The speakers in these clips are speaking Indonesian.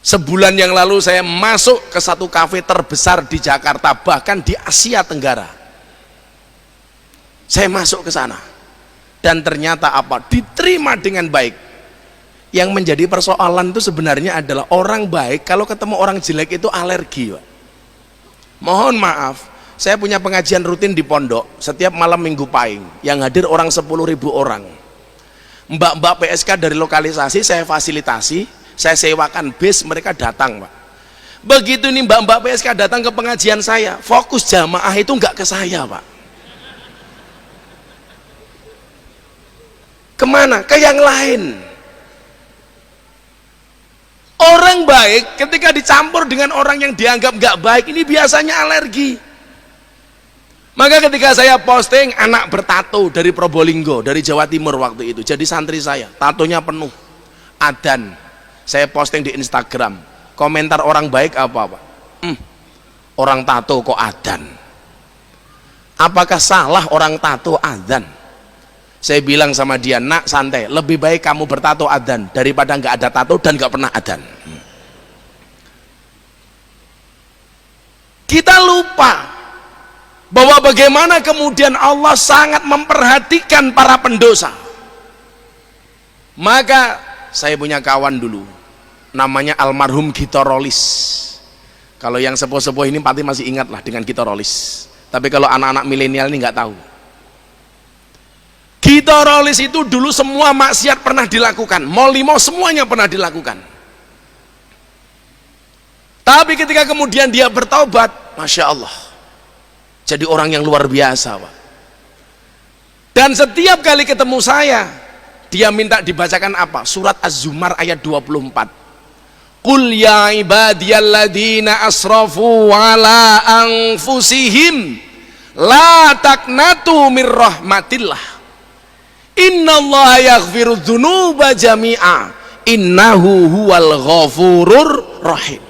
Sebulan yang lalu saya masuk ke satu kafe terbesar di Jakarta, bahkan di Asia Tenggara. Saya masuk ke sana dan ternyata apa? Diterima dengan baik. Yang menjadi persoalan itu sebenarnya adalah orang baik kalau ketemu orang jelek itu alergi, Pak. Mohon maaf, saya punya pengajian rutin di pondok setiap malam Minggu Pahing, yang hadir orang 10.000 orang. Mbak-mbak PSK dari lokalisasi saya fasilitasi, saya sewakan bis, mereka datang, Pak. Begitu nih mbak-mbak PSK datang ke pengajian saya, fokus jamaah itu nggak ke saya, Pak. Kemana? Ke yang lain. Orang baik ketika dicampur dengan orang yang dianggap nggak baik, ini biasanya alergi. Maka ketika saya posting anak bertato dari Probolinggo, dari Jawa Timur waktu itu, jadi santri saya, tatonya penuh, adzan. Saya posting di Instagram, komentar orang baik apa, Pak? Orang tato kok adzan? Apakah salah orang tato adzan? Saya bilang sama dia, nak santai, lebih baik kamu bertato adzan daripada nggak ada tato dan nggak pernah adzan. Kita lupa bahwa bagaimana kemudian Allah sangat memperhatikan para pendosa. Maka saya punya kawan dulu, namanya almarhum Gitorolis. Kalau yang sepuh-sepuh ini pasti masih ingat lah dengan Gitorolis. Tapi kalau anak-anak milenial ini nggak tahu. Gitorolis itu dulu semua maksiat pernah dilakukan, mau semuanya pernah dilakukan. Tapi ketika kemudian dia bertaubat, Masya Allah, jadi orang yang luar biasa, Pak. Dan setiap kali ketemu saya, dia minta dibacakan apa? Surat Az-Zumar ayat 24. Qul ya ibadiyalladzina asrafu ala anfusihim la taqnatu mir rahmatillah. Innallaha yaghfiru dzunuba jami'a innahu huwal ghafurur rahim.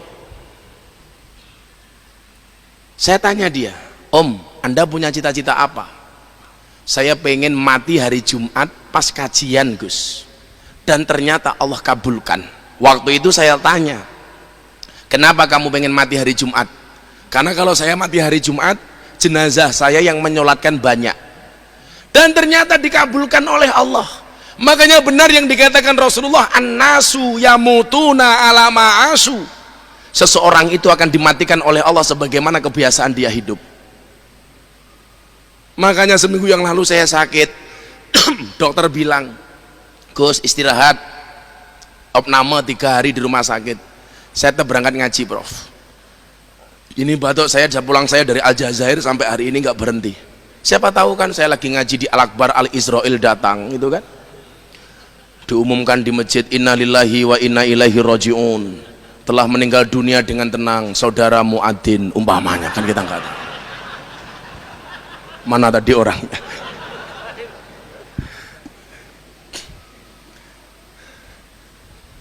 Saya tanya dia, Om, Anda punya cita-cita apa? Saya pengen mati hari Jumat pas kajian, Gus. Dan ternyata Allah kabulkan. Waktu itu saya tanya, kenapa kamu pengen mati hari Jumat? Karena kalau saya mati hari Jumat, jenazah saya yang menyolatkan banyak. Dan ternyata dikabulkan oleh Allah. Makanya benar yang dikatakan Rasulullah, an-nasu yamutuna ala ma'asu. Seseorang itu akan dimatikan oleh Allah sebagaimana kebiasaan dia hidup. Makanya seminggu yang lalu saya sakit. Dokter bilang, Gus istirahat, opname 3 hari di rumah sakit. Saya tetap berangkat ngaji, Prof. Ini batuk saya, pulang saya dari Aljazair sampai hari ini nggak berhenti. Siapa tahu kan saya lagi ngaji di Al-Akbar Al-Israel datang, itu kan diumumkan di masjid, innalillahi wa inna ilaihi raji'un, telah meninggal dunia dengan tenang saudara Muadzin, umpamanya kan kita nggak tahu mana tadi orangnya.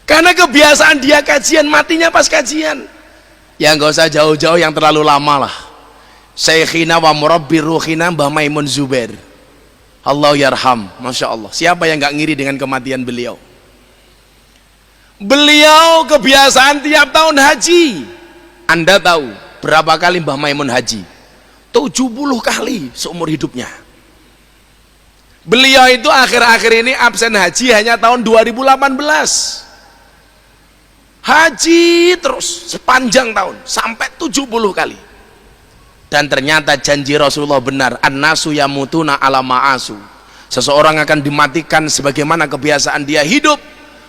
Karena kebiasaan dia kajian, matinya pas kajian. Ya nggak usah jauh-jauh yang terlalu lama lah. Syekhina wa murabbi ruhina Mbah Maimun Zubair, Allah yarham. Masya Allah, siapa yang nggak ngiri dengan kematian beliau? Beliau kebiasaan tiap tahun haji. Anda tahu berapa kali Mbah Maimun haji? 70 kali seumur hidupnya. Beliau itu akhir-akhir ini absen haji hanya tahun 2018. Haji terus sepanjang tahun sampai 70 kali. Dan ternyata janji Rasulullah benar, an-nasu yamutuna ala ma'asu. Seseorang akan dimatikan sebagaimana kebiasaan dia hidup.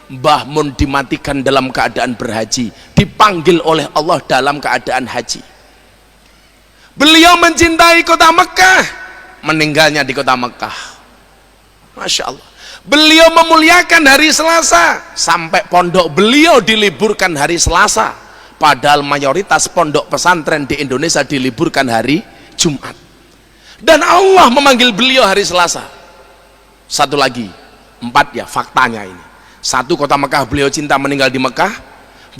Mbah Mun dimatikan dalam keadaan berhaji, dipanggil oleh Allah dalam keadaan haji. Beliau mencintai kota Mekah, meninggalnya di kota Mekah. Masya Allah. Beliau memuliakan hari Selasa, sampai pondok beliau diliburkan hari Selasa. Padahal mayoritas pondok pesantren di Indonesia diliburkan hari Jumat. Dan Allah memanggil beliau hari Selasa. Satu lagi, 4 ya faktanya ini. 1, kota Mekah beliau cinta, meninggal di Mekah.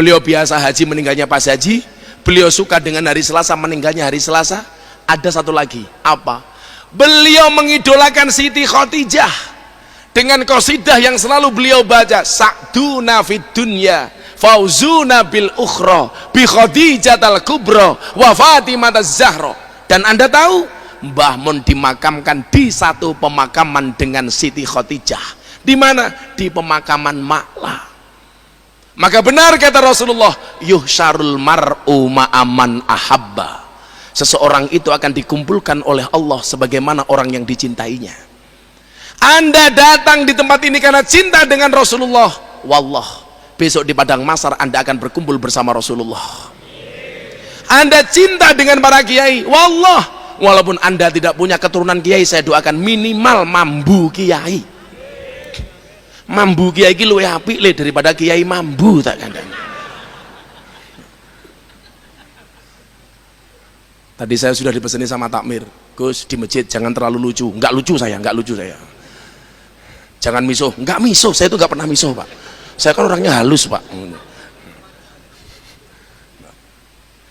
Beliau biasa haji, meninggalnya pas haji. Beliau suka dengan hari Selasa, meninggalnya hari Selasa. Ada satu lagi, apa? Beliau mengidolakan Siti Khadijah dengan qasidah yang selalu beliau baca, sa'duna fid dunya fauzuna bil ukhra bi Khadijatal kubra wa Fatimah az-Zahra. Dan Anda tahu Mbah Mun dimakamkan di satu pemakaman dengan Siti Khadijah. Di mana? Di pemakaman Ma'la. Maka benar kata Rasulullah, yuhsyarul mar'u ma'aman ahabba. Seseorang itu akan dikumpulkan oleh Allah sebagaimana orang yang dicintainya. Anda datang di tempat ini karena cinta dengan Rasulullah, wallah, besok di padang mahsyar Anda akan berkumpul bersama Rasulullah. Anda cinta dengan para kiai, wallah, walaupun Anda tidak punya keturunan kiai, saya doakan minimal mambu kiai. Mambu kiai iki luwih apik le daripada kiai mambu, tak kandhani. Tadi saya sudah dipeseni sama takmir, Gus, di masjid jangan terlalu lucu. Enggak lucu saya, enggak lucu saya. Jangan misuh, enggak misuh, saya itu enggak pernah misuh, Pak. Saya kan orangnya halus, Pak.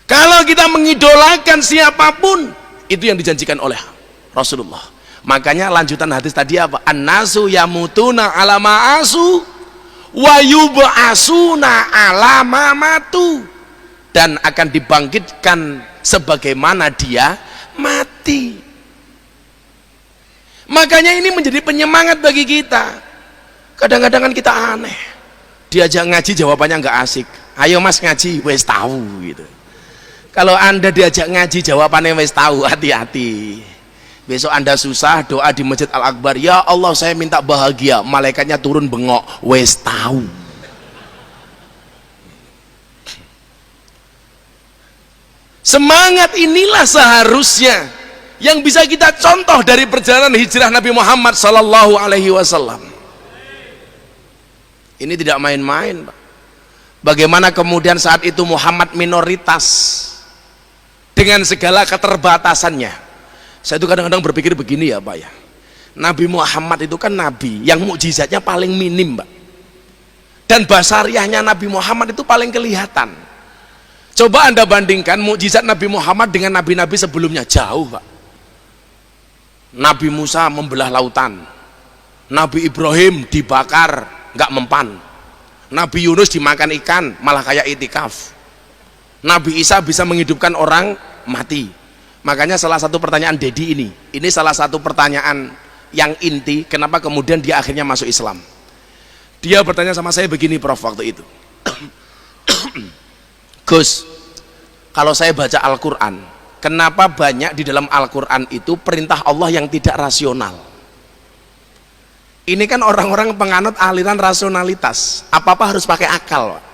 Kalau kita mengidolakan siapapun, itu yang dijanjikan oleh Rasulullah. Makanya lanjutan hadis tadi apa? An-nasu yamutuna ala ma'asu wa yub'asuna ala ma matu. Dan akan dibangkitkan sebagaimana dia mati. Makanya ini menjadi penyemangat bagi kita. Kadang-kadang kan kita aneh, diajak ngaji jawabannya nggak asik. Ayo mas ngaji, wes tahu gitu. Kalau Anda diajak ngaji jawabannya wes tahu, hati-hati. Besok Anda susah doa di Masjid Al-Akbar, ya Allah saya minta bahagia, malaikatnya turun bengok, wes tahu. Semangat inilah seharusnya yang bisa kita contoh dari perjalanan hijrah Nabi Muhammad sallallahu alaihi wasallam. Ini tidak main-main, Pak. Bagaimana kemudian saat itu Muhammad minoritas dengan segala keterbatasannya. Saya itu kadang-kadang berpikir begini ya Pak ya, Nabi Muhammad itu kan nabi yang mukjizatnya paling minim, Pak, dan basariahnya Nabi Muhammad itu paling kelihatan. Coba Anda bandingkan mukjizat Nabi Muhammad dengan nabi-nabi sebelumnya, jauh, Pak. Nabi Musa membelah lautan, Nabi Ibrahim dibakar nggak mempan, Nabi Yunus dimakan ikan malah kayak itikaf, Nabi Isa bisa menghidupkan orang mati. Makanya salah satu pertanyaan Dedi ini salah satu pertanyaan yang inti, kenapa kemudian dia akhirnya masuk Islam. Dia bertanya sama saya begini, Prof, waktu itu. Gus, kalau saya baca Al-Quran, kenapa banyak di dalam Al-Quran itu perintah Allah yang tidak rasional? Ini kan orang-orang penganut aliran rasionalitas, apa-apa harus pakai akal, Pak.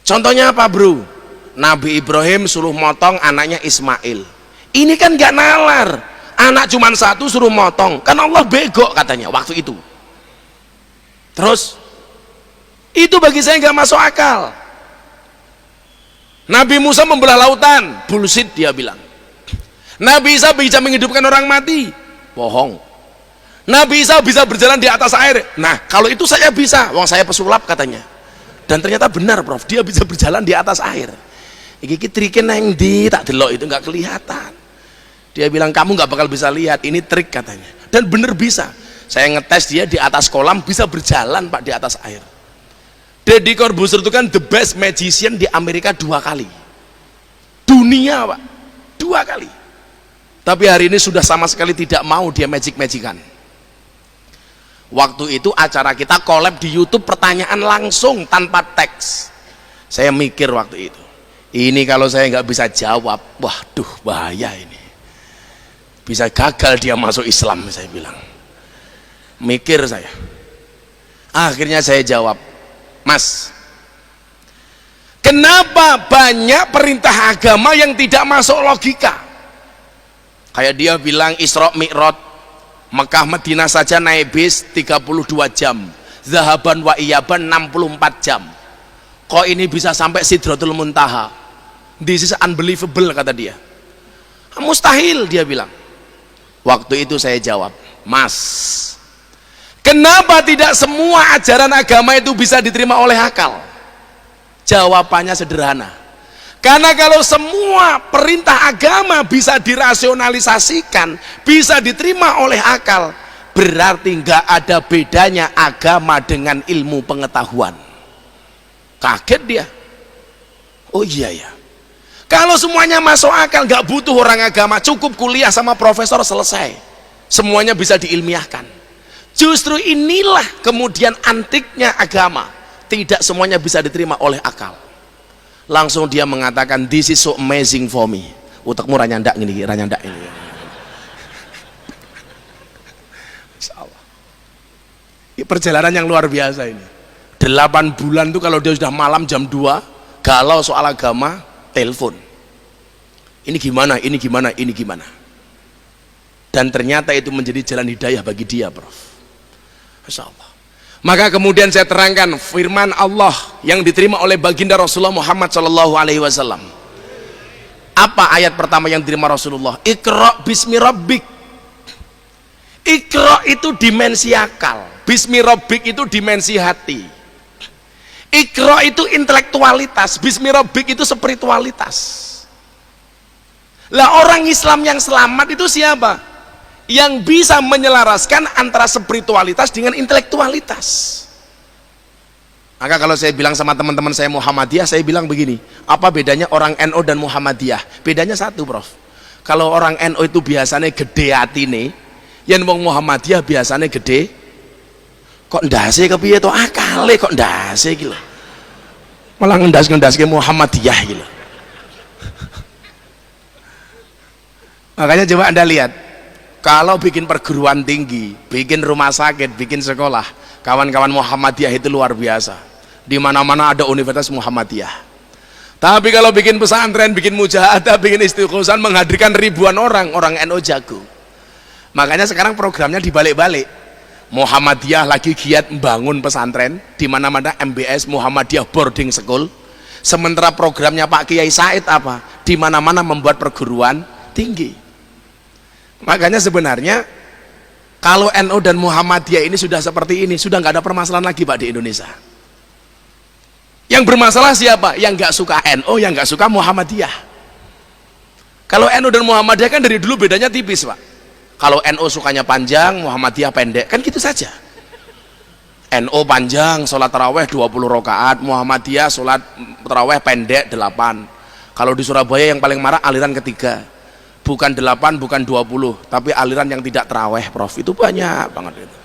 Contohnya apa, bro? Nabi Ibrahim suruh motong anaknya Ismail. Ini kan gak nalar, anak cuma satu suruh motong, kan Allah bego katanya waktu itu. Terus itu bagi saya gak masuk akal. Nabi Musa membelah lautan, bullshit dia bilang. Nabi Isa bisa menghidupkan orang mati, bohong. Nabi Isa bisa berjalan di atas air, nah kalau itu saya bisa, wong saya pesulap katanya. Dan ternyata benar, Prof, dia bisa berjalan di atas air. Iki triknya neng di tak delok itu nggak kelihatan. Dia bilang kamu nggak bakal bisa lihat, ini trik katanya. Dan bener bisa. Saya ngetes dia di atas kolam bisa berjalan, Pak, di atas air. Deddy Corbuzier itu kan the best magician di Amerika 2 kali. Dunia, Pak, 2 kali. Tapi hari ini sudah sama sekali tidak mau dia magic-magican. Waktu itu acara kita collab di YouTube, pertanyaan langsung tanpa teks. Saya mikir waktu itu, ini kalau saya nggak bisa jawab, waduh bahaya ini, bisa gagal dia masuk Islam, saya bilang. Mikir saya, akhirnya saya jawab, Mas, kenapa banyak perintah agama yang tidak masuk logika? Kayak dia bilang Isra Mi'raj, Mekah Madinah saja naik bis 32 jam, Zahaban wa Iyaban 64 jam, kok ini bisa sampai Sidratul Muntaha? This is unbelievable, kata dia. Mustahil, dia bilang. Waktu itu saya jawab, Mas, kenapa tidak semua ajaran agama itu bisa diterima oleh akal? Jawabannya sederhana, karena kalau semua perintah agama bisa dirasionalisasikan, bisa diterima oleh akal, berarti nggak ada bedanya agama dengan ilmu pengetahuan. Kaget dia. Oh iya ya, kalau semuanya masuk akal, nggak butuh orang agama, cukup kuliah sama profesor selesai, semuanya bisa diilmiahkan. Justru inilah kemudian antiknya agama, tidak semuanya bisa diterima oleh akal. Langsung dia mengatakan, this is so amazing for me. Utakmu ranyandak ini, ranyandak ini. Insyaallah. Ini perjalanan yang luar biasa ini. 8 bulan tuh kalau dia sudah malam jam 2 galau soal agama, telepon. Ini gimana, ini gimana, ini gimana. Dan ternyata itu menjadi jalan hidayah bagi dia, Prof. Masya Allah. Maka kemudian saya terangkan firman Allah yang diterima oleh baginda Rasulullah Muhammad SAW. Apa ayat pertama yang diterima Rasulullah? Iqra bismi rabbik. Iqra itu dimensi akal, bismi rabbik itu dimensi hati. Iqra itu intelektualitas, bismi rabbik itu spiritualitas. Lah orang Islam yang selamat itu siapa? Yang bisa menyelaraskan antara spiritualitas dengan intelektualitas. Maka kalau saya bilang sama teman-teman saya Muhammadiyah, saya bilang begini, apa bedanya orang NU dan Muhammadiyah? Bedanya satu, Prof. Kalau orang NU itu biasanya gede hati nih, yang wong Muhammadiyah biasanya gede, kok ndase kepiye to akale kok ndase iki lho. Malah ngendas-ngendaske Muhammadiyah iki lho. Makanya coba Anda lihat, kalau bikin perguruan tinggi, bikin rumah sakit, bikin sekolah, kawan-kawan Muhammadiyah itu luar biasa. Di mana-mana ada Universitas Muhammadiyah. Tapi kalau bikin pesantren, bikin mujahadah, bikin istiqosan, menghadirkan ribuan orang NU jago. Makanya sekarang programnya dibalik-balik. Muhammadiyah lagi giat membangun pesantren, di mana-mana MBS Muhammadiyah boarding school. Sementara programnya Pak Kiai Said apa? Di mana-mana membuat perguruan tinggi. Makanya sebenarnya kalau NU dan Muhammadiyah ini sudah seperti ini, sudah nggak ada permasalahan lagi Pak di Indonesia. Yang bermasalah siapa? Yang nggak suka NU, yang nggak suka Muhammadiyah. Kalau NU dan Muhammadiyah kan dari dulu bedanya tipis, Pak. Kalau NU sukanya panjang, Muhammadiyah pendek, kan gitu saja. NU panjang, sholat taraweh 20 rakaat, Muhammadiyah sholat taraweh pendek 8. Kalau di Surabaya yang paling marah aliran ketiga, bukan 8, bukan 20, tapi aliran yang tidak taraweh, Prof. Itu banyak banget itu.